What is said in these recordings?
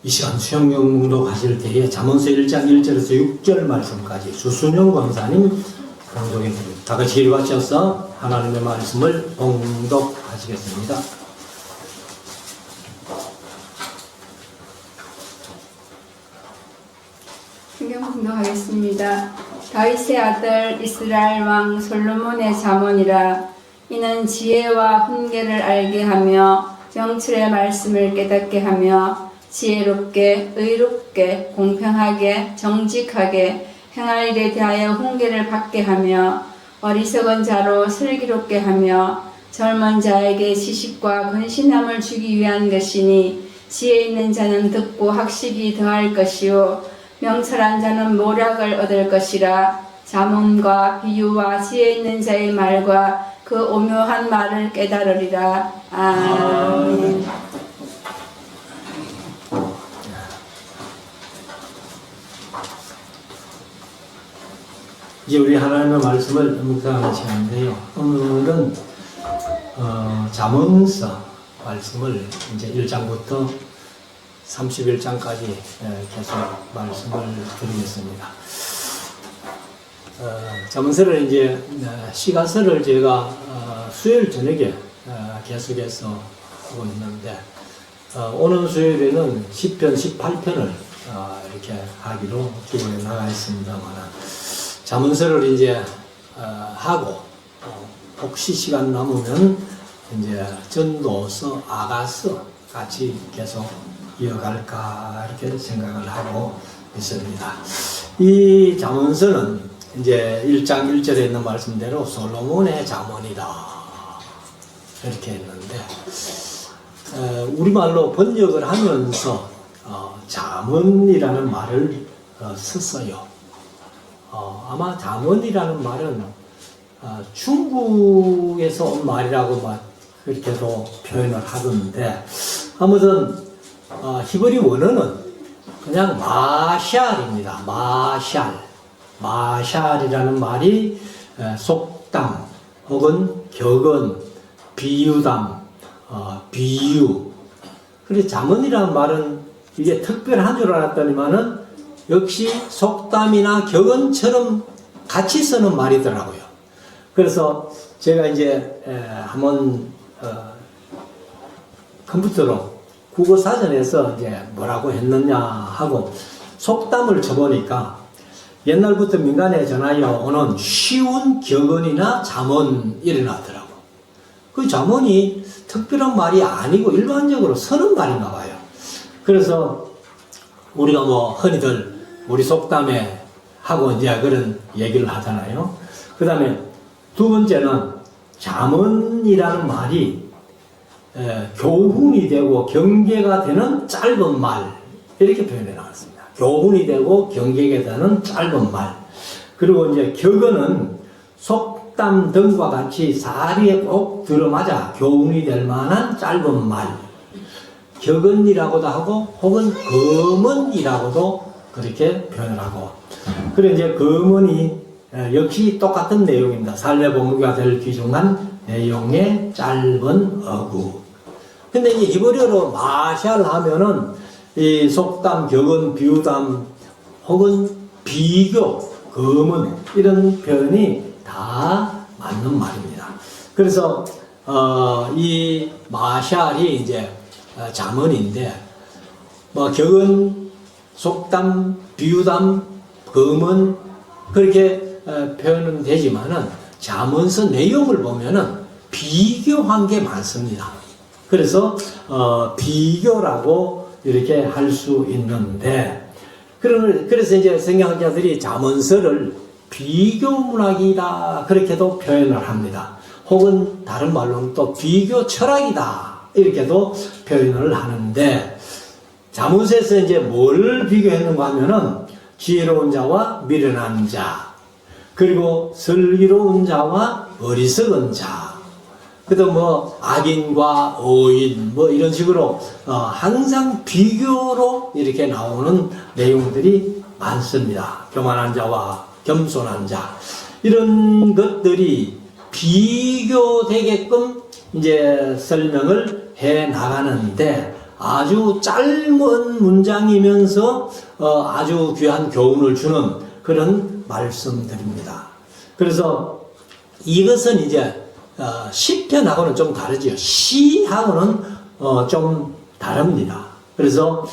이 시간 수영 영문도 가실 때에 잠언서 1장 1절에서 6절 말씀까지 주순영 권사님 봉독해 드립니다. 다 같이 이리 같이서 하나님의 말씀을 봉독하시겠습니다. 성경 봉독하겠습니다. 다윗의 아들 이스라엘 왕 솔로몬의 잠언이라. 이는 지혜와 훈계를 알게 하며 정철의 말씀을 깨닫게 하며 지혜롭게 의롭게 공평하게 정직하게 행할 일에 대하여 훈계를 받게 하며 어리석은 자로 슬기롭게 하며 젊은 자에게 지식과 근신함을 주기 위한 것이니 지혜 있는 자는 듣고 학식이 더할 것이요 명철한 자는 모략을 얻을 것이라. 잠언과 비유와 지혜 있는 자의 말과 그 오묘한 말을 깨달으리라. 아멘. 이제 우리 하나님의 말씀을 묵상하는 시간인데요. 오늘은 잠언서 말씀을 이제 1장부터 31장까지 계속 말씀을 드리겠습니다. 잠언서를 이제 시가서를 제가 수요일 저녁에 계속해서 하고 있는데 오는 수요일에는 10편, 18편을 이렇게 하기로 기록해 나가 있습니다만 잠언서를 이제 하고 혹시 시간 남으면 이제 전도서, 아가서 같이 계속 이어갈까 이렇게 생각을 하고 있습니다. 이 잠언서는 이제 1장 1절에 있는 말씀대로 솔로몬의 잠언이다 이렇게 했는데 우리말로 번역을 하면서 잠언이라는 말을 썼어요. 아마 잠언이라는 말은 중국에서 온 말이라고 막 그렇게도 표현을 하던데 아무튼 히브리 원어는 그냥 마샬입니다. 마샬이라는 말이 속담 혹은 격언, 비유담, 비유. 그리고 잠언이라는 말은 이게 특별한 줄 알았더니만은 역시 속담이나 격언처럼 같이 쓰는 말이더라고요. 그래서 제가 이제 한번 컴퓨터로 국어 사전에서 이제 뭐라고 했느냐 하고 속담을 쳐보니까 옛날부터 민간에 전하여 오는 쉬운 격언이나 잠언 일어나더라고. 그 잠언이 특별한 말이 아니고 일반적으로 쓰는 말인가 봐요. 그래서 우리가 뭐 흔히들 우리 속담에 하고 이제 그런 얘기를 하잖아요. 그 다음에 두 번째는 잠언이라는 말이 교훈이 되고 경계가 되는 짧은 말 이렇게 표현해 나왔습니다. 교훈이 되고 경계가 되는 짧은 말. 그리고 이제 격언은 속담 등과 같이 사리에 꼭 들어맞아 교훈이 될 만한 짧은 말. 격언이라고도 하고 혹은 검언이라고도 그렇게 표현을 하고 그리고 이제 검언이 역시 똑같은 내용입니다. 삶의 본무가 될 귀중한 내용의 짧은 어구. 근데 이제 히브리어로 마샬 하면은 이 속담, 격언, 비유담 혹은 비교, 검언 이런 표현이 다 맞는 말입니다. 그래서 이 마샬이 이제 잠언인데 뭐 격언, 속담, 비유담, 검언 그렇게 표현은 되지만은 잠언서 내용을 보면은 비교한 게 많습니다. 그래서 비교라고 이렇게 할 수 있는데 그래서 이제 성경학자들이 잠언서를 비교 문학이다 그렇게도 표현을 합니다. 혹은 다른 말로는 또 비교 철학이다 이렇게도 표현을 하는데 잠언서에서 이제 뭘 비교했는가 하면은 지혜로운 자와 미련한 자, 그리고 슬기로운 자와 어리석은 자, 그다음 뭐 악인과 의인 뭐 이런 식으로 항상 비교로 이렇게 나오는 내용들이 많습니다. 교만한 자와 겸손한 자 이런 것들이 비교되게끔 이제 설명을 해 나가는데 아주 짧은 문장이면서 아주 귀한 교훈을 주는 그런 말씀들입니다. 그래서 이것은 이제 시편하고는 좀 다르죠. 시하고는 좀 다릅니다. 그래서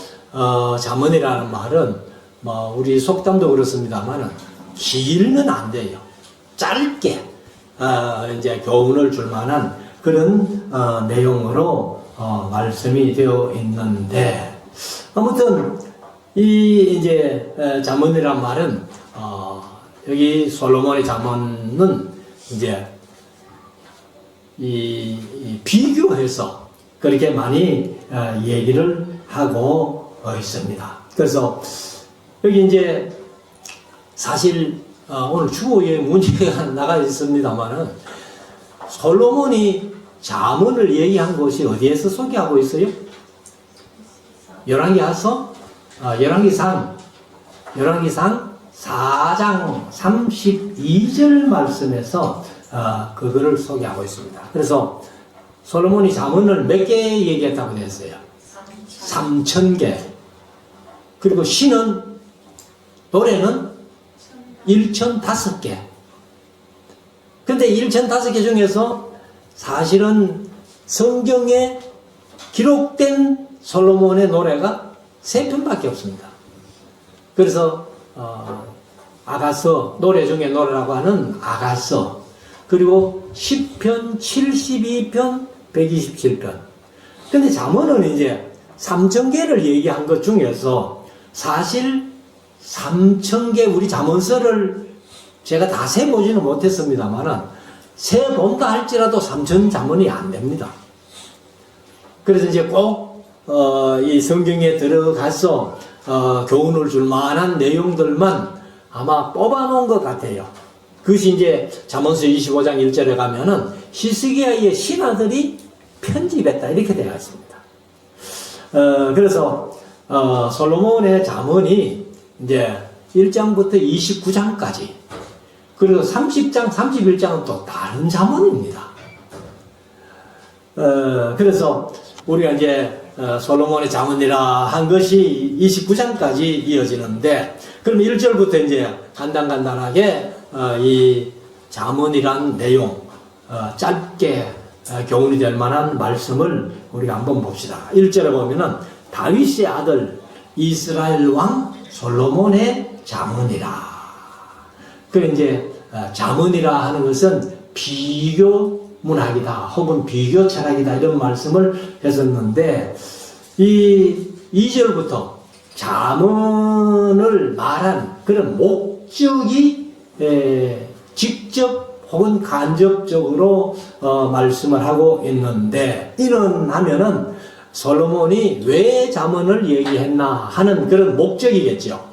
잠언이라는 말은 뭐 우리 속담도 그렇습니다만은 길면 안 돼요. 짧게 이제 교훈을 줄 만한 그런 내용으로 말씀이 되어 있는데, 아무튼 이 이제 잠언이란 말은 여기 솔로몬의 잠언은 이제 이 비교해서 그렇게 많이 얘기를 하고 있습니다. 그래서 여기 이제 사실 오늘 주보에 문제가 나가 있습니다만은 솔로몬이 잠언을 얘기한 것이 어디에서 소개하고 있어요? 열왕기하서 열왕기상 4장 32절 말씀에서 그거를 소개하고 있습니다. 그래서 솔로몬이 잠언을 몇 개 얘기했다고 했어요? 3,000개. 그리고 시는, 노래는 1,005개. 근데 1,005개 중에서 사실은 성경에 기록된 솔로몬의 노래가 3편밖에 없습니다. 그래서 아가서, 노래 중에 노래라고 하는 아가서, 그리고 10편, 72편, 127편. 근데 잠언은 이제 3,000개를 얘기한 것 중에서 사실 3,000개 우리 잠언서를 제가 다 세보지는 못했습니다만은 세본다 할지라도 3,000 잠언이 안 됩니다. 그래서 이제 꼭 이 성경에 들어가서 교훈을 줄 만한 내용들만 아마 뽑아놓은 것 같아요. 그것이 이제 잠언서 25장 1절에 가면은 히스기야의 신하들이 편집했다 이렇게 되어 있습니다. 그래서 솔로몬의 잠언이 이제 1장부터 29장까지, 그리고 30장, 31장은 또 다른 잠언입니다. 그래서 우리가 이제 솔로몬의 잠언이라 한 것이 29장까지 이어지는데, 그럼 1절부터 이제 간단하게 이 잠언이란 내용 짧게 교훈이 될 만한 말씀을 우리가 한번 봅시다. 1절에 보면은 다윗의 아들 이스라엘 왕 솔로몬의 잠언이라. 그 이제 잠언이라 하는 것은 비교 문학이다 혹은 비교 철학이다 이런 말씀을 했었는데, 이 2절부터 잠언을 말한 그런 목적이 직접 혹은 간접적으로 말씀을 하고 있는데, 이는 하면은 솔로몬이 왜 잠언을 얘기했나 하는 그런 목적이겠죠.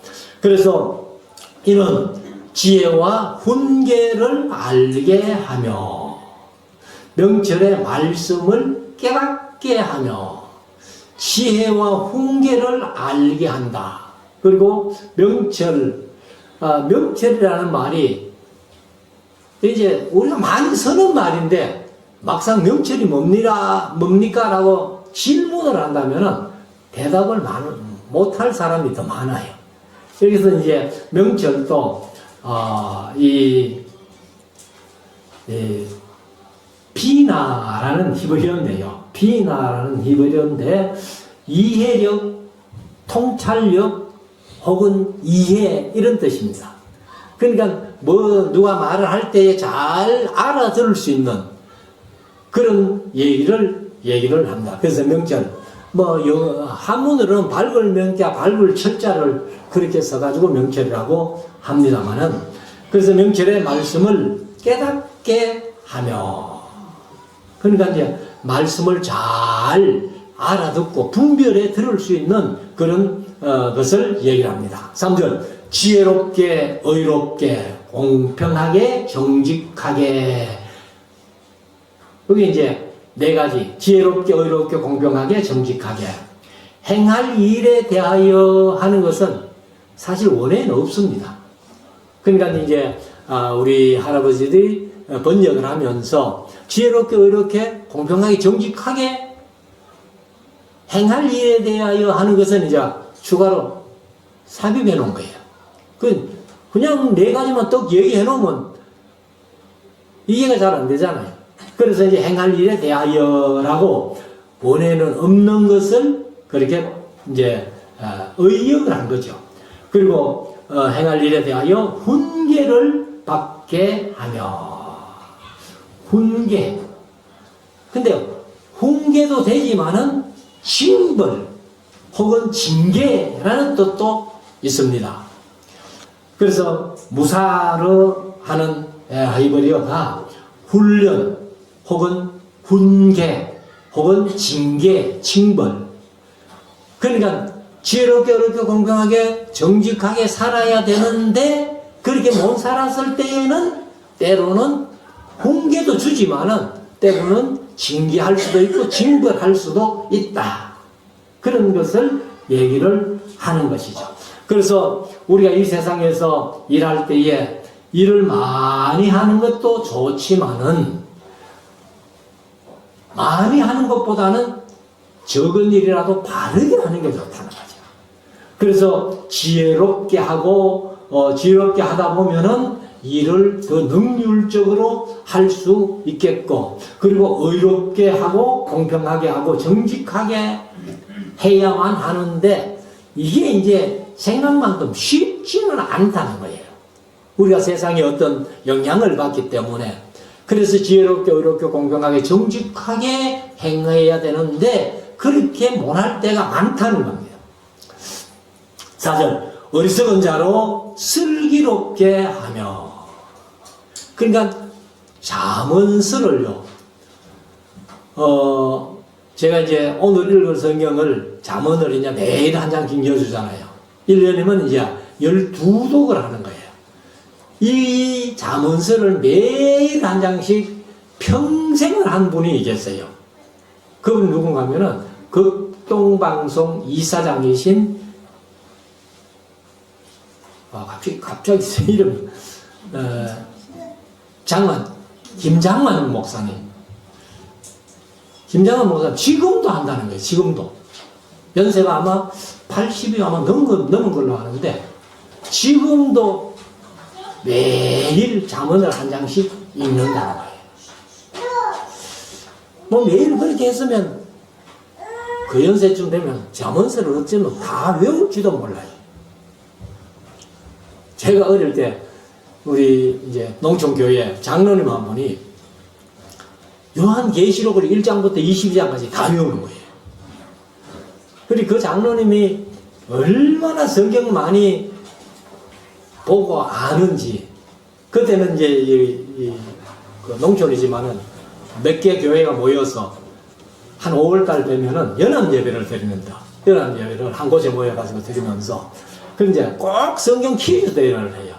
그래서 이는 지혜와 훈계를 알게 하며 명철의 말씀을 깨닫게 하며 지혜와 훈계를 알게 한다. 그리고 명철이라는 말이 이제 우리가 많이 쓰는 말인데 막상 명철이 뭡니까? 라고 질문을 한다면은 대답을 못할 사람이 더 많아요. 여기서 이제 명철도 비나라는 히브리어인데요. 비나라는 히브리어인데 이해력, 통찰력 혹은 이해 이런 뜻입니다. 그러니까 누가 말을 할 때에 잘 알아들을 수 있는 그런 얘기를 합니다. 그래서 명철, 한문으로는 밝을 명자, 밝을 철자를 그렇게 써가지고 명철이라고 합니다만은, 그래서 명철의 말씀을 깨닫게 하며, 그러니까 이제 말씀을 잘 알아듣고 분별해 들을 수 있는 그런 것을 얘기를 합니다. 3절, 지혜롭게, 의롭게, 공평하게, 정직하게. 여기 이제 네 가지, 지혜롭게, 의롭게, 공평하게, 정직하게. 행할 일에 대하여 하는 것은 사실 원에는 없습니다. 그러니까 이제 우리 할아버지들이 번역을 하면서 지혜롭게, 의롭게, 공평하게, 정직하게 행할 일에 대하여 하는 것은 이제 추가로 삽입해 놓은 거예요. 그냥 네 가지만 떡 얘기해 놓으면 이해가 잘 안 되잖아요. 그래서 이제 행할 일에 대하여라고 본에는 없는 것을 그렇게 이제 의역을 한 거죠. 그리고 행할 일에 대하여 훈계를 받게 하며 훈계. 근데 훈계도 되지만은 징벌 혹은 징계라는 뜻도 있습니다. 그래서 무사로 하는 하이버리어가 훈련 혹은 훈계 혹은 징계, 징벌. 그러니까 지혜롭게 어렵게 건강하게 정직하게 살아야 되는데 그렇게 못 살았을 때에는 때로는 훈계도 주지만은 때로는 징계할 수도 있고 징벌할 수도 있다. 그런 것을 얘기를 하는 것이죠. 그래서 우리가 이 세상에서 일할 때에 일을 많이 하는 것도 좋지만은 많이 하는 것보다는 적은 일이라도 바르게 하는 게 좋다는 거죠. 그래서 지혜롭게 하고 지혜롭게 하다 보면은 일을 더 능률적으로 할 수 있겠고, 그리고 의롭게 하고 공평하게 하고 정직하게 해야만 하는데 이게 이제 생각만큼 쉽지는 않다는 거예요. 우리가 세상에 어떤 영향을 받기 때문에. 그래서 지혜롭게 의롭게 공평하게 정직하게 행해야 되는데 그렇게 못할 때가 많다는 겁니다. 4절 어리석은 자로 슬기롭게 하며. 그러니까 잠언서를요, 제가 이제 오늘 읽을 성경을 잠언을 이제 매일 한 장씩 읽어주잖아요. 1년이면 이제 12독을 하는 거예요. 이 잠언서를 매일 한 장씩 평생을 한 분이 계세요. 그분이 누군가 하면은 극동방송 이사장이신 갑자기 제 이름이 김장만 목사님. 김장만 목사님 지금도 한다는 거예요. 지금도 연세가 아마 80이 아마 넘은 걸로 아는데 지금도 매일 잠언을 한 장씩 읽는다는 거예요. 뭐 매일 그렇게 했으면 그 연세쯤 되면 잠언서를 어쩌면 다 외울지도 몰라요. 제가 어릴 때 우리 이제 농촌교회 장로님 한 분이 요한계시록을 1장부터 22장까지 다 외우는 거예요. 그리고 그 장로님이 얼마나 성경 많이 보고 아는지. 그때는 이제 그 농촌이지만은 몇 개 교회가 모여서 한 5월달 되면은 연합예배를 드립니다. 연합예배를 한 곳에 모여가지고 드리면서 그 이제 꼭 성경 퀴즈 대회를 해요.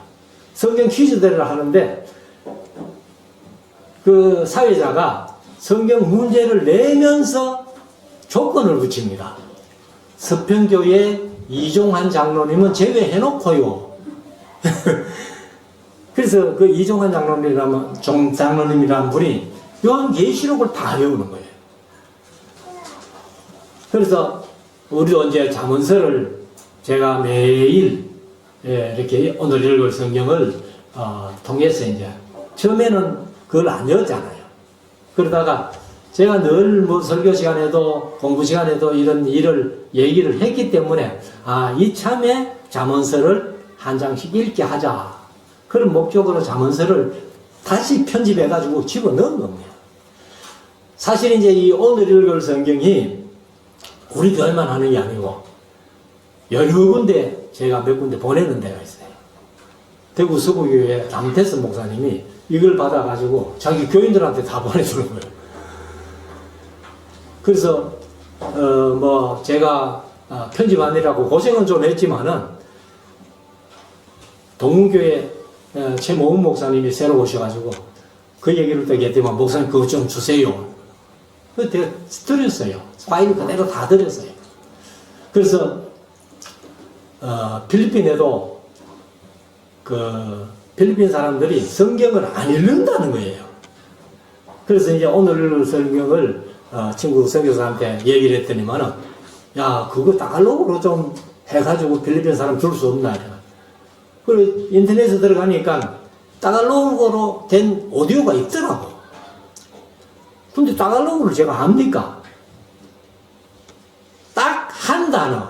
성경 퀴즈 대회를 하는데 그 사회자가 성경 문제를 내면서 조건을 붙입니다. 서평교회 이종환 장로님은 제외해놓고요. 그래서 그 이종환 장로님이라는 분이 요한계시록을 다 외우는 거예요. 그래서 우리도 이제 잠언서를 제가 매일 이렇게 오늘 읽을 성경을 통해서 이제 처음에는 그걸 안 외웠잖아요. 그러다가 제가 늘 뭐 설교 시간에도 공부 시간에도 이런 일을 얘기를 했기 때문에 이참에 잠언서를 한 장씩 읽게 하자. 그런 목적으로 잠언서를 다시 편집해가지고 집어넣은 겁니다. 사실 이제 이 오늘 읽을 성경이 우리 교회만 하는 게 아니고 여러 군데 제가 몇 군데 보내는 데가 있어요. 대구 서구교회 남태선 목사님이 이걸 받아가지고 자기 교인들한테 다 보내주는 거예요. 그래서 뭐 제가 편집하느라고 고생은 좀 했지만은 동문교회 최모은 목사님이 새로 오셔가지고 그 얘기를 또 했더니만 목사님 그거 좀 주세요. 그래서 제가 드렸어요. 파일 그대로 다 드렸어요. 그래서 필리핀에도 그 필리핀 사람들이 성경을 안 읽는다는 거예요. 그래서 이제 오늘 성경을 친구 선교사한테 얘기를 했더니만은 야, 그거 따갈로그로 좀 해가지고 필리핀 사람 줄 수 없나? 그리고 인터넷에 들어가니까 따갈로그로 된 오디오가 있더라고. 근데 따갈로그를 제가 압니까? 딱 한 단어.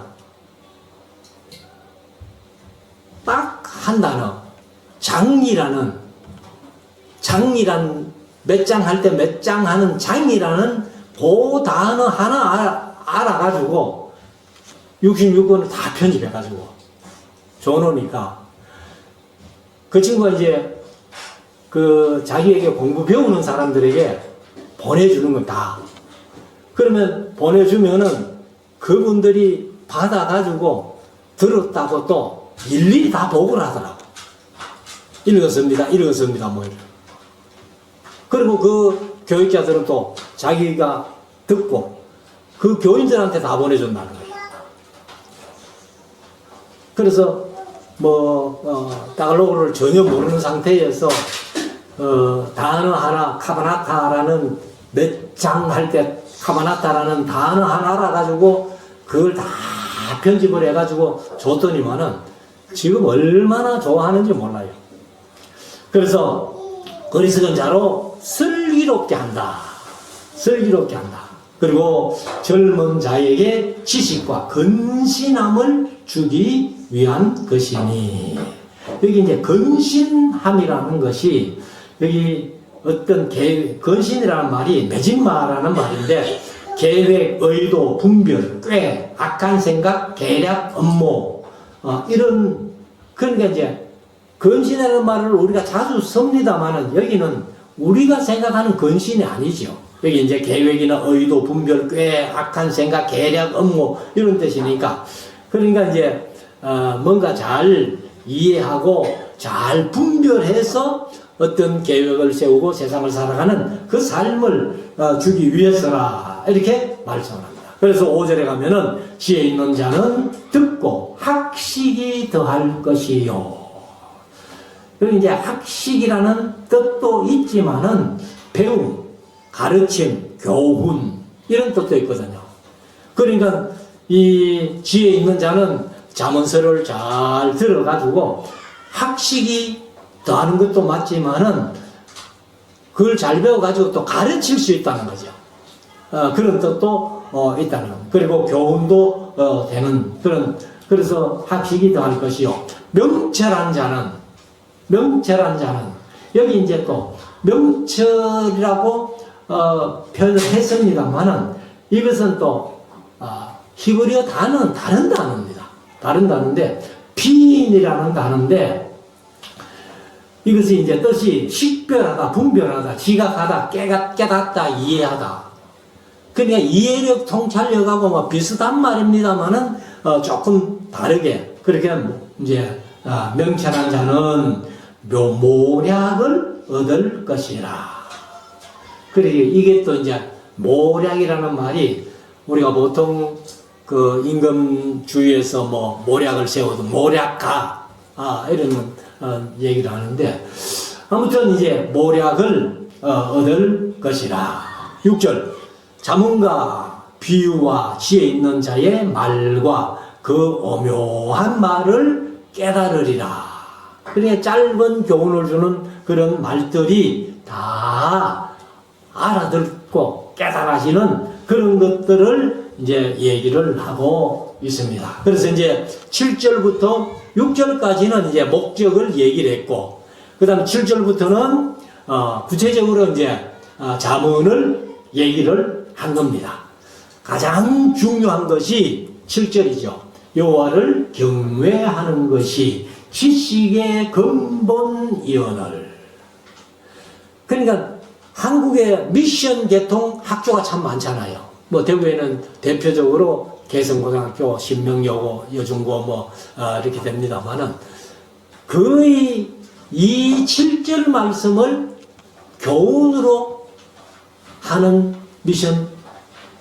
딱 한 단어. 장이란 몇 장 할 때 몇 장 하는 장이라는 그 단어 하나 알아가지고 66권을 다 편집해가지고 줘놓으니까 그 친구가 이제 그 자기에게 공부 배우는 사람들에게 보내주는 건 다. 그러면 보내주면은 그분들이 받아가지고 들었다고 또 일일이 다 보고를 하더라고. 읽었습니다. 뭐 이렇게. 그리고 그 교육자들은 또 자기가 듣고 그 교인들한테 다 보내준다는 거예요. 그래서 따갈로그를 전혀 모르는 상태에서 단어 하나 카바나타라는 몇 장 할 때 카바나타라는 단어 하나 알아가지고 그걸 다 편집을 해가지고 줬더니만은 지금 얼마나 좋아하는지 몰라요. 그래서 어리석은 자로 슬기롭게 한다. 슬기롭게 한다. 그리고 젊은 자에게 지식과 근신함을 주기 위한 것이니. 여기 이제 근신함이라는 것이 여기 어떤 근신이라는 말이 매진마라는 말인데 계획, 의도, 분별, 꾀, 악한 생각, 계략, 업무 이런 그러니까 이제 근신이라는 말을 우리가 자주 씁니다만은 여기는 우리가 생각하는 근신이 아니죠. 여기 이제 계획이나 의도, 분별, 꾀, 악한 생각, 계략, 업무 이런 뜻이니까 그러니까 이제 뭔가 잘 이해하고 잘 분별해서 어떤 계획을 세우고 세상을 살아가는 그 삶을 주기 위해서라 이렇게 말씀합니다. 그래서 5절에 가면은 지혜 있는 자는 듣고 학식이 더할 것이요. 여기 이제 학식이라는 뜻도 있지만은 배움, 가르침, 교훈 이런 뜻도 있거든요. 그러니까 이 지혜 있는 자는 잠언서를 잘 들어가지고 학식이 더하는 것도 맞지만은 그걸 잘 배워가지고 또 가르칠 수 있다는 거죠. 그런 뜻도 있다는 겁니다. 그리고 교훈도 되는 그런 그래서 학식이 더할 것이요. 명철한 자는 여기 이제 또 명철이라고 표현을 했습니다만은 이것은 또 히브리어 단어는 다른 단어입니다. 다른 단어인데 피인이라는 단어인데 이것이 이제 뜻이 식별하다, 분별하다, 지각하다, 깨닫다, 이해하다. 그러니까 이해력, 통찰력하고 뭐 비슷한 말입니다만은 조금 다르게 그렇게 이제 명철한 자는 모략을 얻을 것이라. 그러게 이게 또 이제 모략이라는 말이 우리가 보통 그 임금주의에서 뭐 모략을 세워도 모략가 이런 얘기를 하는데 아무튼 이제 모략을 얻을 것이라. 6절 자문과 비유와 지혜 있는 자의 말과 그 오묘한 말을 깨달으리라. 그러니까 짧은 교훈을 주는 그런 말들이 다 알아듣고 깨달아지는 그런 것들을 이제 얘기를 하고 있습니다. 그래서 이제 7절부터 6절까지는 이제 목적을 얘기를 했고, 그 다음 7절부터는 구체적으로 이제 자문을 얘기를 한 겁니다. 가장 중요한 것이 7절이죠. 여호와를 경외하는 것이 지식의 근본이언을. 그러니까 한국의 미션 계통 학교가 참 많잖아요. 뭐 대구에는 대표적으로 개성고등학교, 신명여고, 여중고 이렇게 됩니다만은 거의 이 7절 말씀을 교훈으로 하는 미션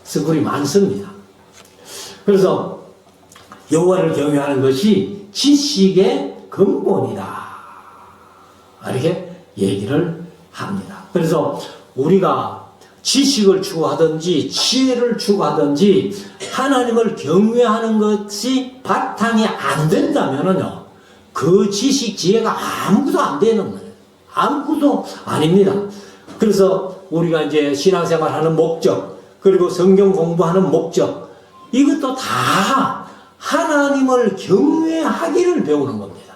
스쿨이 많습니다. 그래서 여호와를 경외하는 것이 지식의 근본이다. 이렇게 얘기를 합니다. 그래서 우리가 지식을 추구하든지 지혜를 추구하든지 하나님을 경외하는 것이 바탕이 안 된다면은요, 그 지식, 지혜가 아무것도 안 되는 거예요. 아무것도 아닙니다. 그래서 우리가 이제 신앙생활 하는 목적, 그리고 성경 공부하는 목적, 이것도 다 하나님을 경외하기를 배우는 겁니다.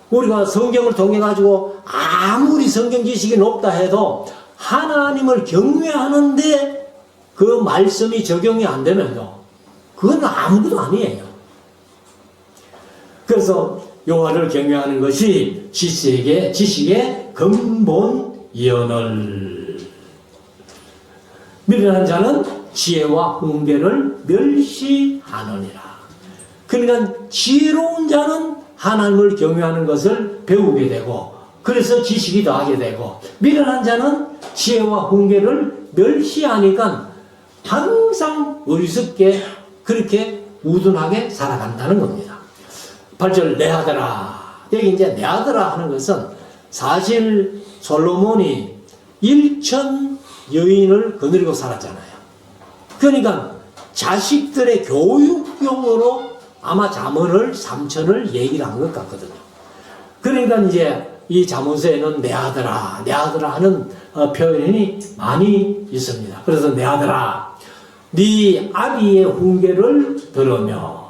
우리가 성경을 통해 가지고 아무리 성경 지식이 높다 해도 하나님을 경외하는데 그 말씀이 적용이 안 되면요, 그건 아무것도 아니에요. 그래서 여호와를 경외하는 것이 지식의 근본이언을. 미련한 자는 지혜와 훈계를 멸시하느니라. 그러니까 지혜로운 자는 하나님을 경외하는 것을 배우게 되고, 그래서 지식이 더하게 되고, 미련한 자는 지혜와 훈계를 멸시하니까 항상 어리석게 그렇게 우둔하게 살아간다는 겁니다. 8절 내 아들아. 여기 이제 내 아들아 하는 것은 사실 솔로몬이 1천 여인을 거느리고 살았잖아요. 그러니까 자식들의 교육용으로 아마 잠언을 3천을 얘기를 한 것 같거든요. 그러니까 이제 이 잠언서에는 내 아들아, 내 아들아 하는 표현이 많이 있습니다. 그래서 내 아들아, 네 아비의 훈계를 들으며.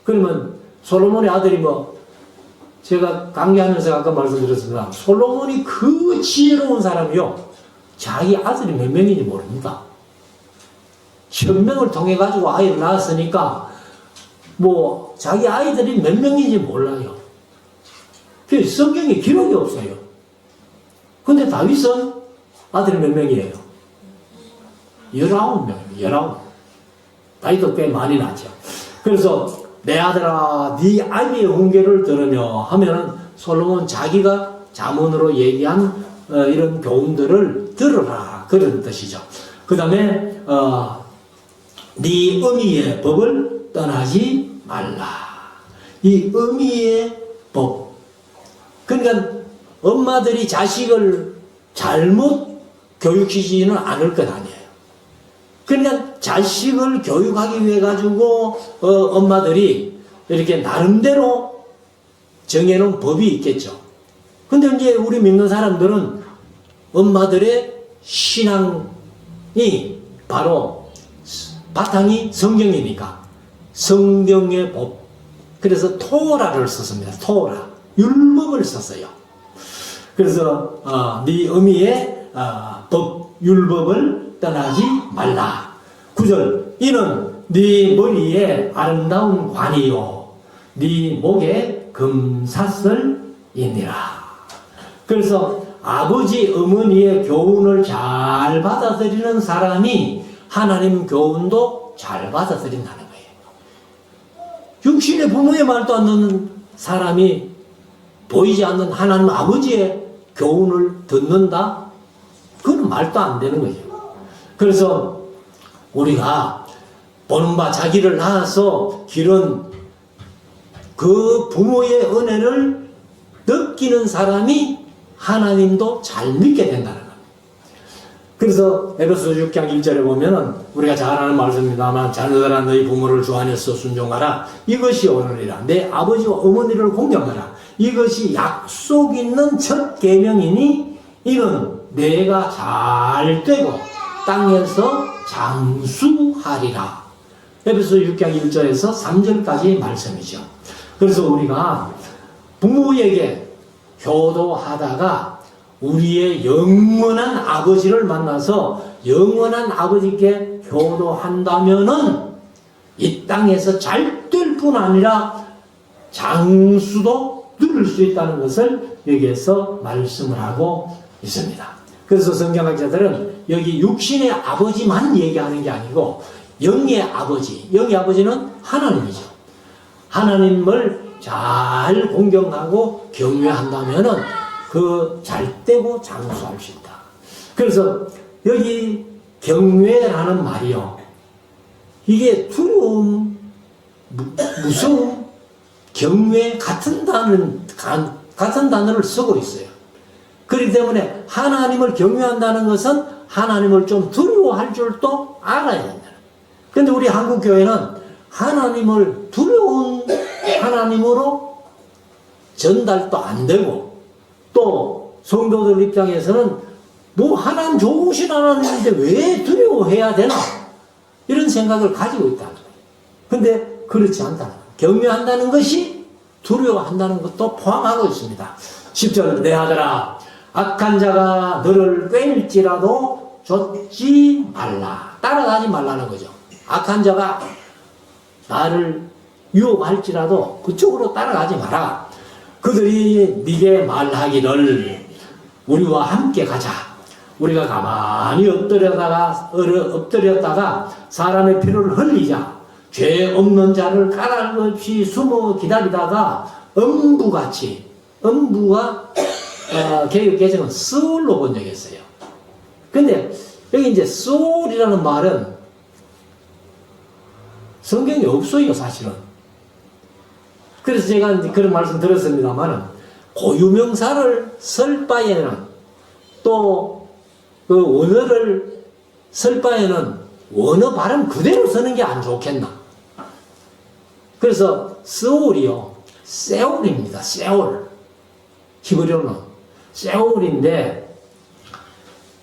그러면 솔로몬의 아들이 뭐, 제가 강의하면서 아까 말씀드렸습니다. 솔로몬이 그 지혜로운 사람이요, 자기 아들이 몇 명인지 모릅니다. 천명을 통해 가지고 아이를 낳았으니까 뭐 자기 아이들이 몇 명인지 몰라요. 그 성경에 기록이 없어요. 근데 다윗은 아들이 몇 명이에요? 19명, 19. 다윗도 꽤 많이 낳죠. 그래서 내 아들아, 네 아비의 훈계를 들으며 하면은 솔로몬 자기가 잠언으로 얘기한 이런 교훈들을 들으라, 그런 뜻이죠. 그 다음에 네 어미의 법을 떠나지 말라. 이 어미의 법. 그러니까 엄마들이 자식을 잘못 교육시키지는 않을 것 아니에요. 그러니까 자식을 교육하기 위해 가지고 엄마들이 이렇게 나름대로 정해놓은 법이 있겠죠. 근데 이제 우리 믿는 사람들은 엄마들의 신앙이 바로 바탕이 성경이니까 성경의 법, 그래서 토라를 썼습니다. 토라, 율법을 썼어요. 그래서 네 어미의 법, 율법을 떠나지 말라. 9절 이는 네 머리에 아름다운 관이요 네 목에 금사슬이니라. 그래서 아버지 어머니의 교훈을 잘 받아들이는 사람이 하나님 교훈도 잘 받아들인다는 거예요. 육신의 부모의 말도 안 듣는 사람이 보이지 않는 하나님 아버지의 교훈을 듣는다? 그건 말도 안 되는 거죠. 그래서 우리가 보는 바 자기를 낳아서 기른 그 부모의 은혜를 느끼는 사람이 하나님도 잘 믿게 된다는 겁니다. 그래서 에베소 6장 1절에 보면은 우리가 잘 아는 말씀입니다만 자녀들아 너희 부모를 주 안에서 순종하라. 이것이 옳으리라. 내 아버지와 어머니를 공경하라. 이것이 약속 있는 첫 계명이니 이는 내가 잘 되고 땅에서 장수하리라. 에베소 6장 1절에서 3절까지 말씀이죠. 그래서 우리가 부모에게 효도하다가 우리의 영원한 아버지를 만나서 영원한 아버지께 효도한다면은 이 땅에서 잘 될 뿐 아니라 장수도 누릴 수 있다는 것을 여기에서 말씀을 하고 있습니다. 그래서 성경학자들은 여기 육신의 아버지만 얘기하는 게 아니고 영의 아버지, 영의 아버지는 하나님이죠. 하나님을 잘 공경하고 경외한다면은 그 잘되고 장수할 수 있다. 그래서 여기 경외라는 말이요, 이게 두려움, 무서움, 경외 같은 단어를 쓰고 있어요. 그렇기 때문에 하나님을 경외한다는 것은 하나님을 좀 두려워할 줄도 알아야 된다. 근데 우리 한국 교회는 하나님을 두려운 하나님으로 전달도 안 되고, 또 성도들 입장에서는 뭐 하나님 좋으신 하나님인데 왜 두려워해야 되나, 이런 생각을 가지고 있다. 근데 그렇지 않다. 경외한다는 것이 두려워한다는 것도 포함하고 있습니다. 10절, 내 아들아 악한 자가 너를 꿰일지라도 좇지 말라. 따라가지 말라는 거죠. 악한 자가 나를 유혹할지라도 그쪽으로 따라가지 마라. 그들이 네게 말하기를 우리와 함께 가자. 우리가 가만히 엎드렸다가 사람의 피를 흘리자. 죄 없는 자를 까닭 없이 숨어 기다리다가 음부같이, 음부가 개역개정은 스올로 번역했어요. 근데 여기 이제 스올이라는 말은 성경에 없어요, 사실은. 그래서 제가 그런 말씀 들었습니다만은, 고유명사를 쓸 바에는, 또 그 원어를 쓸 바에는 원어 발음 그대로 쓰는 게 안 좋겠나. 그래서 스올이요, 세올입니다. 세올. 히브리어는 세올인데,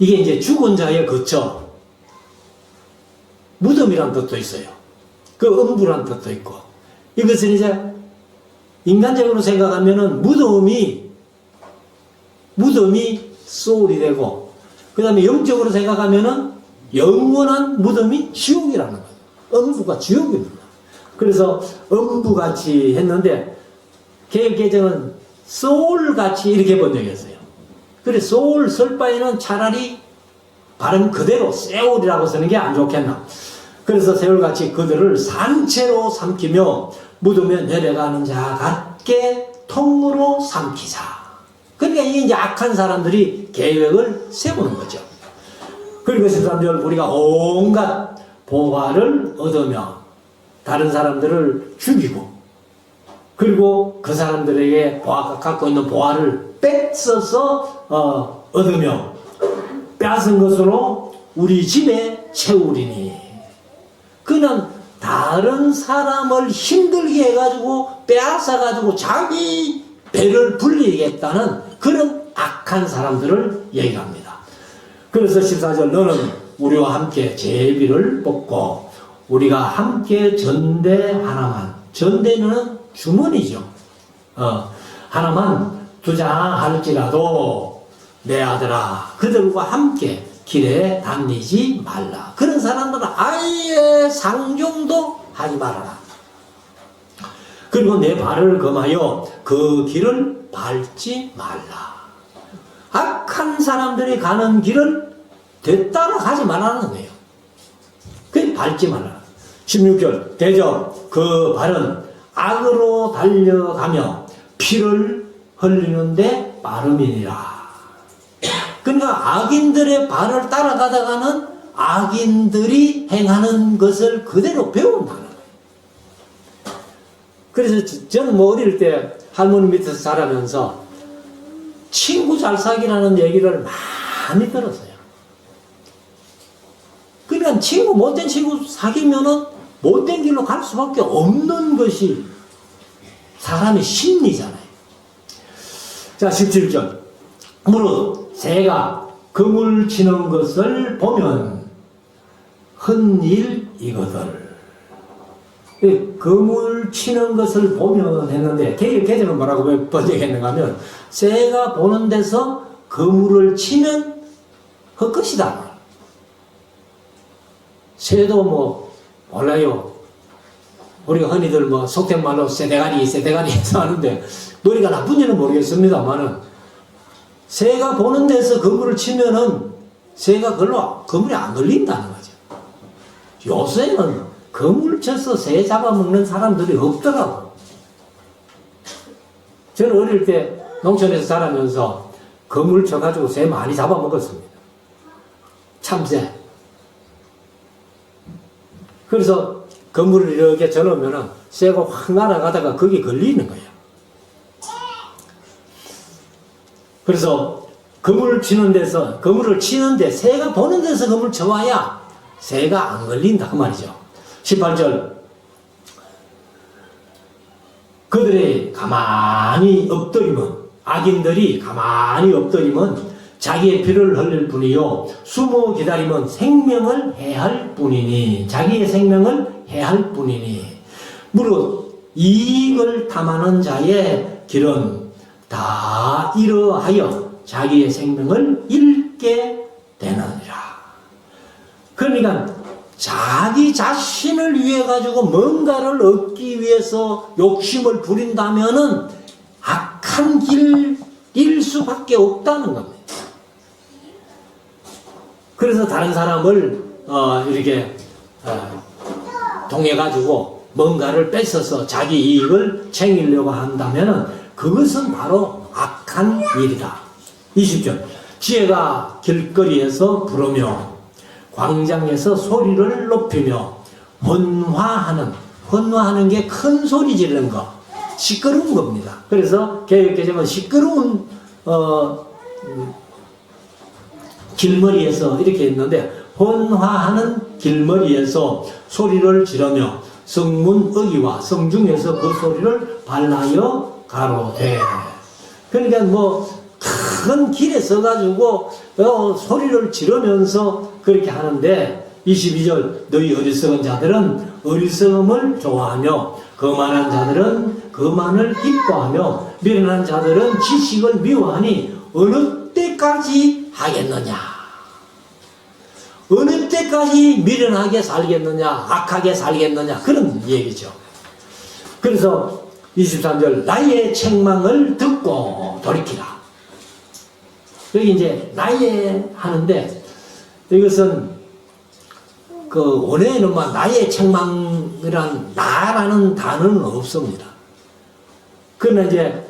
이게 이제 죽은 자의 거처, 무덤이란 뜻도 있어요. 그 음부란 뜻도 있고, 이것은 이제 인간적으로 생각하면은 무덤이 소울이 되고, 그 다음에 영적으로 생각하면은 영원한 무덤이 지옥이라는 거예요. 음부가 지옥입니다. 그래서 음부같이 했는데, 개혁개정은 소울같이 이렇게 번역했어요. 그래, 소울 쓸 바에는 차라리 발음 그대로 세울이라고 쓰는 게 안 좋겠나. 그래서 세월같이 그들을 산채로 삼키며 무덤에 내려가는 자 같게 통으로 삼키자. 그러니까 이게 이제 악한 사람들이 계획을 세우는 거죠. 그리고 13절, 우리가 온갖 보화를 얻으며 다른 사람들을 죽이고, 그리고 그 사람들에게 갖고 있는 보화를 뺏어서 얻으며 빼앗은 것으로 우리 집에 채우리니. 그는 다른 사람을 힘들게 해가지고 빼앗아가지고 자기 배를 불리겠다는 그런 악한 사람들을 얘기합니다. 그래서 14절, 너는 우리와 함께 제비를 뽑고 우리가 함께 전대 하나만, 전대는 주머니죠. 하나만 두자 할지라도 내 아들아 그들과 함께 길에 다니지 말라. 그런 사람들은 아예 상종도 하지 말아라. 그리고 내 발을 금하여 그 길을 밟지 말라. 악한 사람들이 가는 길을 되따라 가지 말라는 거예요. 그 밟지 말라. 16절, 대저 그 발은 악으로 달려가며 피를 흘리는데 빠름이니라. 그러니까 악인들의 발을 따라가다가는 악인들이 행하는 것을 그대로 배운다는 거예요. 그래서 저는 뭐 어릴 때 할머니 밑에서 자라면서 친구 잘 사귀라는 얘기를 많이 들었어요. 그러니까 못된 친구 사귀면은 못된 길로 갈 수밖에 없는 것이 사람의 심리잖아요. 자, 17절. 무릇 새가 그물 치는 것을 보면 흔일이거들. 그물 치는 것을 보면 했는데, 개정은 뭐라고 번역했는가 하면, 새가 보는 데서 그물을 치면 헛것이다. 새도 뭐, 몰라요. 우리가 흔히들 뭐, 속된말로 새대가리 해서 하는데, 머리가 나쁜지는 모르겠습니다만은, 새가 보는 데서 그물을 치면은, 새가 그물에 안 걸린다는 거죠. 요새는 그물 쳐서 새 잡아먹는 사람들이 없더라고. 저는 어릴 때 농촌에서 자라면서 그물 쳐가지고 새 많이 잡아먹었습니다. 참새. 그래서 그물을 이렇게 쳐놓으면 새가 확 날아가다가 거기 걸리는 거예요. 그래서 그물을 치는데 새가 보는 데서 그물 쳐와야 새가 안 걸린다 그 말이죠. 18절 그들이 가만히 엎드리면 악인들이 가만히 엎드리면 자기의 피를 흘릴 뿐이요 숨어 기다리면 생명을 해할 뿐이니 자기의 생명을 해할 뿐이니 무릇 이익을 탐하는 자의 길은 다 이러하여 자기의 생명을 잃게 되느니라. 그러니까 자기 자신을 위해 가지고 뭔가를 얻기 위해서 욕심을 부린다면은 악한 길일 수밖에 없다는 겁니다. 그래서 다른 사람을 이렇게 통해 가지고 뭔가를 뺏어서 자기 이익을 챙기려고 한다면은 그것은 바로 악한 일이다. 20절 지혜가 길거리에서 부르며 광장에서 소리를 높이며 헌화하는 게 큰 소리 지르는 거 시끄러운 겁니다. 그래서 개혁개정은 시끄러운 길머리에서 이렇게 했는데 헌화하는 길머리에서 소리를 지르며 성문 어기와 성중에서 그 소리를 발라여 가로되. 그러니까 뭐 큰 길에 서가지고 소리를 지르면서 그렇게 하는데 22절 너희 어리석은 자들은 어리석음을 좋아하며 거만한 자들은 거만을 기뻐하며 미련한 자들은 지식을 미워하니 어느 때까지 하겠느냐? 어느 때까지 미련하게 살겠느냐? 악하게 살겠느냐? 그런 얘기죠. 그래서 23절 나의 책망을 듣고 돌이키라. 여기 이제 나의 하는데 이것은 그 원어에는 막 나의 책망이란 나라는 단어는 없습니다. 그러나 이제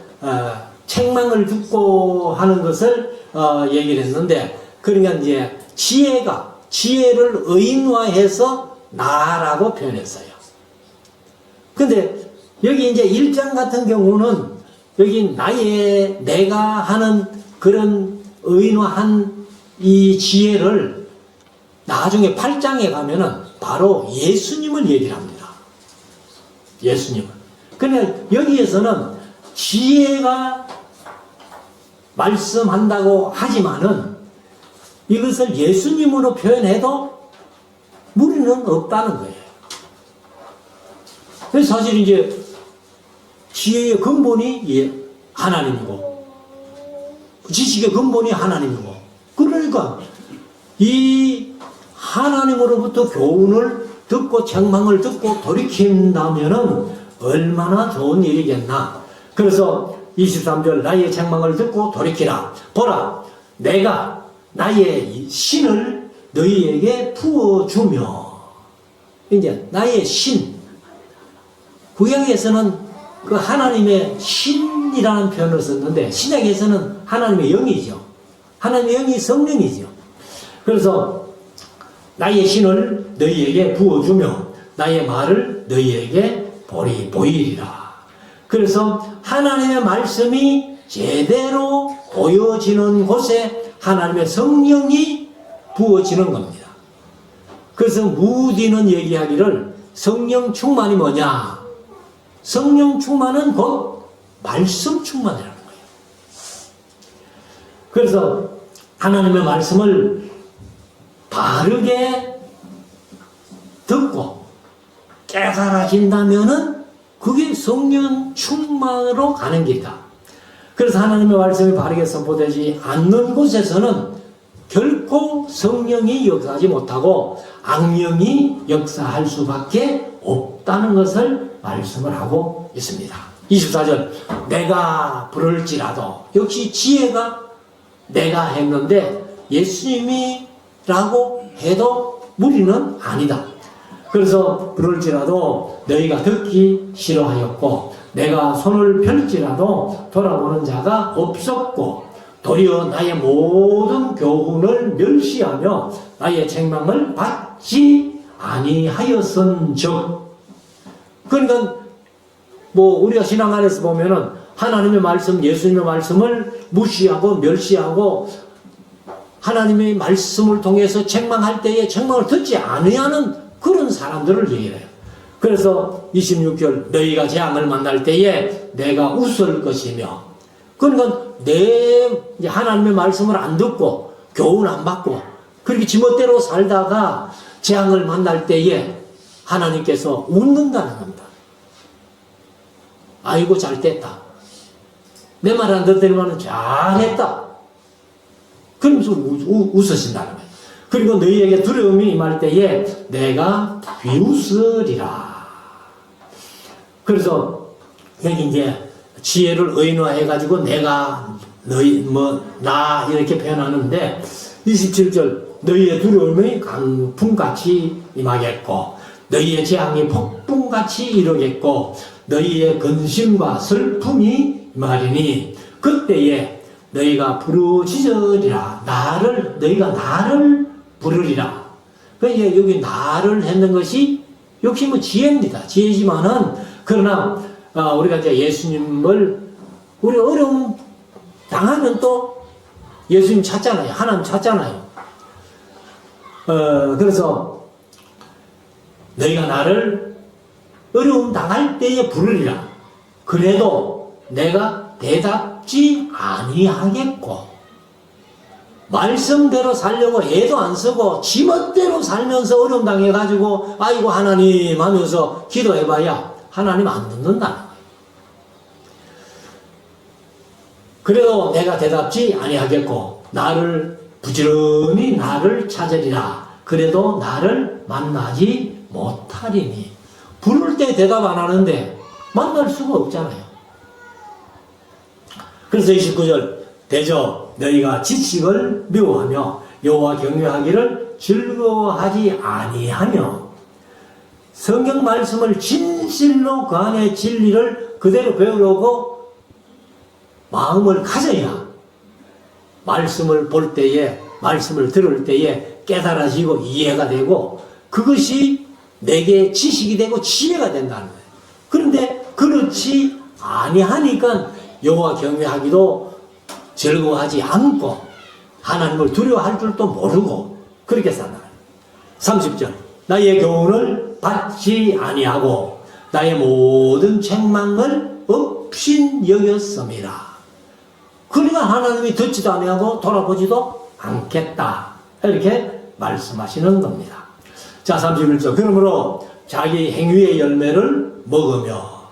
책망을 듣고 하는 것을 얘기를 했는데 그러니까 이제 지혜를 의인화해서 나라고 표현했어요. 근데 여기 이제 1장 같은 경우는 여기 내가 하는 그런 의인화한 이 지혜를 나중에 8장에 가면은 바로 예수님을 얘기를 합니다. 예수님을. 그러니까 여기에서는 지혜가 말씀한다고 하지만은 이것을 예수님으로 표현해도 무리는 없다는 거예요. 그래서 사실 이제 지혜의 근본이 하나님이고 지식의 근본이 하나님이고 그러니까 이 하나님으로부터 교훈을 듣고 책망을 듣고 돌이킨다면은 얼마나 좋은 일이겠나. 그래서 23절 나의 책망을 듣고 돌이키라. 보라 내가 나의 신을 너희에게 부어주며. 이제 나의 신 구약에서는 그 하나님의 신이라는 표현을 썼는데 신약에서는 하나님의 영이죠. 하나님의 영이 성령이죠. 그래서 나의 신을 너희에게 부어주며 나의 말을 너희에게 보이리라. 그래서 하나님의 말씀이 제대로 보여지는 곳에 하나님의 성령이 부어지는 겁니다. 그래서 무디는 얘기하기를 성령 충만이 뭐냐? 성령 충만은 곧 말씀 충만이라는 거예요. 그래서 하나님의 말씀을 바르게 듣고 깨달아진다면은 그게 성령 충만으로 가는 길이다. 그래서 하나님의 말씀이 바르게 선포되지 않는 곳에서는 결코 성령이 역사하지 못하고 악령이 역사할 수밖에 없다는 것을 말씀을 하고 있습니다. 24절 내가 부를지라도 역시 지혜가 내가 했는데 예수님이라고 해도 무리는 아니다. 그래서 부를지라도 너희가 듣기 싫어하였고 내가 손을 펼지라도 돌아보는 자가 없었고 도리어 나의 모든 교훈을 멸시하며 나의 책망을 받지 아니하였은즉. 그러니까 뭐 우리가 신앙 안에서 보면은 하나님의 말씀, 예수님의 말씀을 무시하고 멸시하고 하나님의 말씀을 통해서 책망할 때에 책망을 듣지 않으려는 그런 사람들을 얘기해요. 그래서 26절 너희가 재앙을 만날 때에 내가 웃을 것이며, 그러니까 내 하나님의 말씀을 안 듣고 교훈 안 받고 그렇게 지멋대로 살다가 재앙을 만날 때에 하나님께서 웃는다는 겁니다. 아이고 잘 됐다. 내 말 안 듣더니만 잘했다. 그러면서 웃으신다는 거예요. 그리고 너희에게 두려움이 임할 때에 내가 비웃으리라. 그래서 여기 이제 지혜를 의인화해가지고 내가 너희 나 이렇게 표현하는데 27절 너희의 두려움이 강풍같이 임하겠고 너희의 재앙이 폭풍같이 이루겠고 너희의 근심과 슬픔이 임하리니 그때에 너희가 부르짖으리라. 너희가 나를 부르리라. 그러니까 여기 나를 했는 것이 역시 지혜입니다. 지혜지만은 그러나 우리가 이제 예수님을 우리 어려움 당하면 또 예수님 찾잖아요. 하나님 찾잖아요. 그래서 너희가 나를 어려움 당할 때에 부르리라. 그래도 내가 대답지 아니하겠고 말씀대로 살려고 애도 안 쓰고 지멋대로 살면서 어려움 당해가지고 아이고 하나님 하면서 기도해봐야 하나님 안 듣는다는 거예요. 그래도 내가 대답지 아니하겠고 나를 부지런히 나를 찾으리라. 그래도 나를 만나지 못하리니. 부를 때 대답 안 하는데 만날 수가 없잖아요. 그래서 29절 대저 너희가 지식을 미워하며 여호와 경외하기를 즐거워하지 아니하며 성경 말씀을 진실로 그 안에 진리를 그대로 배우려고 마음을 가져야 말씀을 볼 때에 말씀을 들을 때에 깨달아지고 이해가 되고 그것이 내게 지식이 되고 지혜가 된다는 거예요. 그런데 그렇지 아니하니까 여호와 경외하기도 즐거워하지 않고 하나님을 두려워할 줄도 모르고 그렇게 산다. 30절 나의 교훈을 받지 아니하고 나의 모든 책망을 없인 여겼습니다. 그러니까 하나님이 듣지도 아니하고 돌아보지도 않겠다. 이렇게 말씀하시는 겁니다. 자, 31절 그러므로 자기 행위의 열매를 먹으며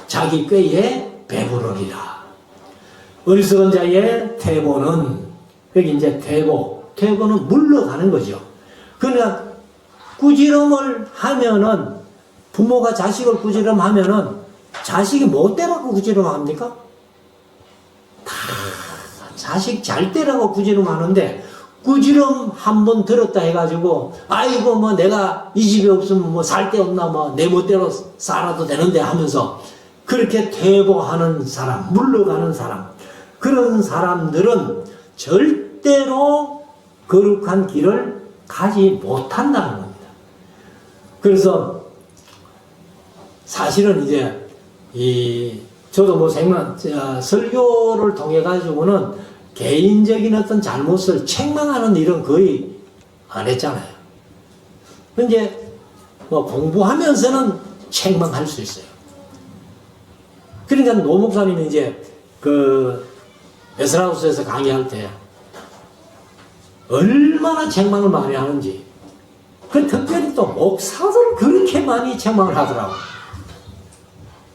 자기 꾀에 배부르리라. 어리석은 자의 태보는 여기 이제 태보는 물러가는 거죠. 그러나 꾸지람을 하면은 부모가 자식을 꾸지람하면은 자식이 뭐 때라고 꾸지람합니까? 다 자식 잘 때라고 꾸지람하는데 꾸지람 한 번 들었다 해가지고 아이고 뭐 내가 이 집에 없으면 뭐 살 데 없나 뭐 내 멋대로 살아도 되는데 하면서 그렇게 퇴보하는 사람, 물러가는 사람, 그런 사람들은 절대로 거룩한 길을 가지 못한다는 겁니다. 그래서 사실은 이제 저도 뭐 설교를 통해 가지고는 개인적인 어떤 잘못을 책망하는 일은 거의 안 했잖아요. 이제 뭐 공부하면서는 책망할 수 있어요. 그러니까 노 목사님이 이제 베슬하우스에서 강의할 때 얼마나 책망을 많이 하는지, 특별히 또 목사들 그렇게 많이 책망을 하더라고.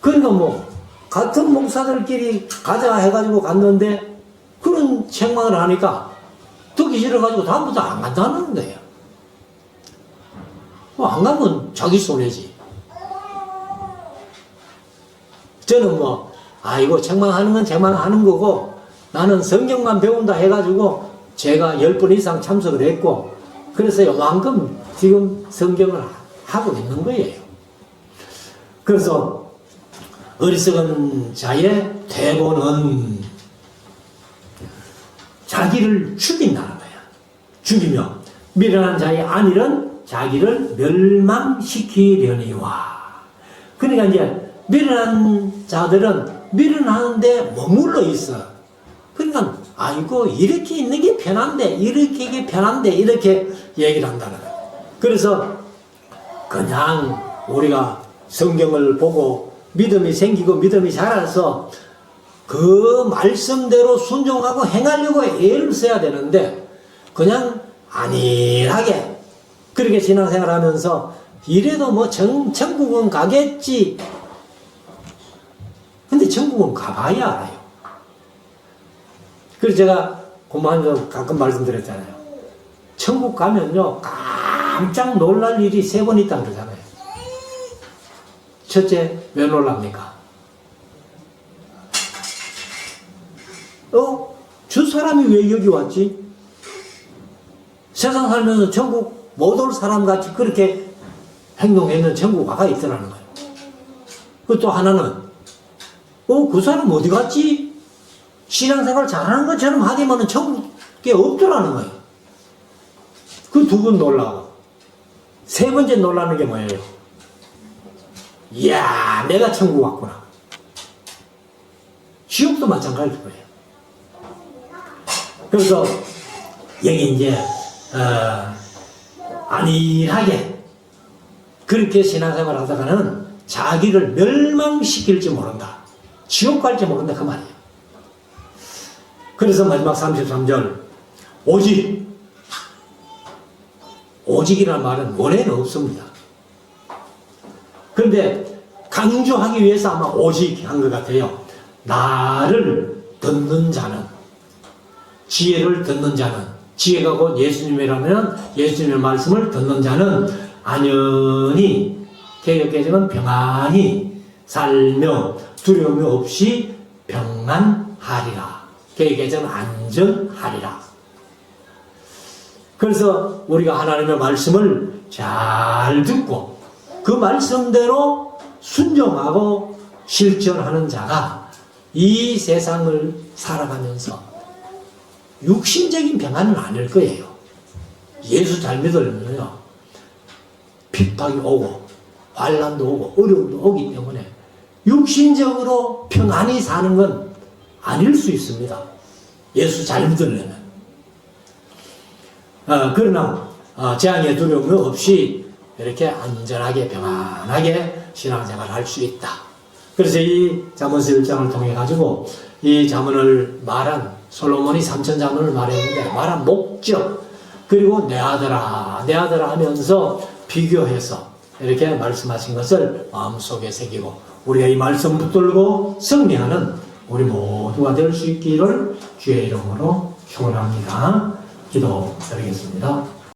그러니까 뭐 같은 목사들끼리 가자 해가지고 갔는데 그런 책망을 하니까 듣기 싫어가지고 다음부터 안 간다는 거예요. 안 가면 자기 손해지. 저는 이거 책망하는 건 책망하는 거고 나는 성경만 배운다 해가지고 제가 10번 이상 참석을 했고 그래서 요만큼 지금 성경을 하고 있는 거예요. 그래서 어리석은 자의 태보는 자기를 죽인다는 거야. 죽이며 미련한 자의 안일은 자기를 멸망시키려니와. 그러니까 이제 미련한 자들은 미련하는데 머물러 있어. 그러니까 아이고 이렇게 있는 게 편한데 이렇게 이게 편한데 이렇게 얘기를 한다는 거예요. 그래서 그냥 우리가 성경을 보고 믿음이 생기고 믿음이 자라서 그 말씀대로 순종하고 행하려고 애를 써야 되는데 그냥 안일하게 그렇게 신앙생활 하면서 이래도 뭐 천국은 가겠지. 근데 천국은 가봐야 알아요. 그래서 제가 고만도 가끔 말씀드렸잖아요. 천국 가면요 깜짝 놀랄 일이 3번 있다 그러잖아요. 첫째, 왜 놀랍니까? 저 사람이 왜 여기 왔지? 세상 살면서 천국 못 올 사람 같이 그렇게 행동했는 천국 가가 있더라는 거예요. 또 하나는, 그 사람 어디 갔지? 신앙생활 잘하는 것처럼 하기만은 천국에 없더라는 거예요. 그 두 분 놀라고. 3번째 놀라는 게 뭐예요? 이야, 내가 천국 왔구나. 지옥도 마찬가지일 거예요. 그래서 여기 이제 안일하게 그렇게 신앙생활 하다가는 자기를 멸망시킬지 모른다. 지옥 갈지 모른다 그 말이에요. 그래서 마지막 33절 오직이라는 말은 원래는 없습니다. 그런데 강조하기 위해서 아마 오직 한 것 같아요. 나를 듣는 자는, 지혜를 듣는 자는, 지혜가 곧 예수님이라면 예수님의 말씀을 듣는 자는 안연히 개혁개정은 평안히 살며 두려움이 없이 평안하리라. 개혁개정은 안전하리라. 그래서 우리가 하나님의 말씀을 잘 듣고 그 말씀대로 순종하고 실천하는 자가 이 세상을 살아가면서 육신적인 평안은 아닐 거예요. 예수 잘 믿으려면요 핍박이 오고 환난도 오고 어려움도 오기 때문에 육신적으로 평안히 사는 건 아닐 수 있습니다. 예수 잘 믿으려면. 그러나 재앙의 두려움이 없이 이렇게 안전하게 평안하게 신앙생활을 할 수 있다. 그래서 이 잠언서 1장을 통해 가지고 이 잠언을 말한 솔로몬이 3천 잠언을 말했는데 말한 목적 그리고 내 아들아 하면서 비교해서 이렇게 말씀하신 것을 마음속에 새기고 우리가 이 말씀 붙들고 승리하는 우리 모두가 될 수 있기를 주의 이름으로 축원합니다. 기도드리겠습니다.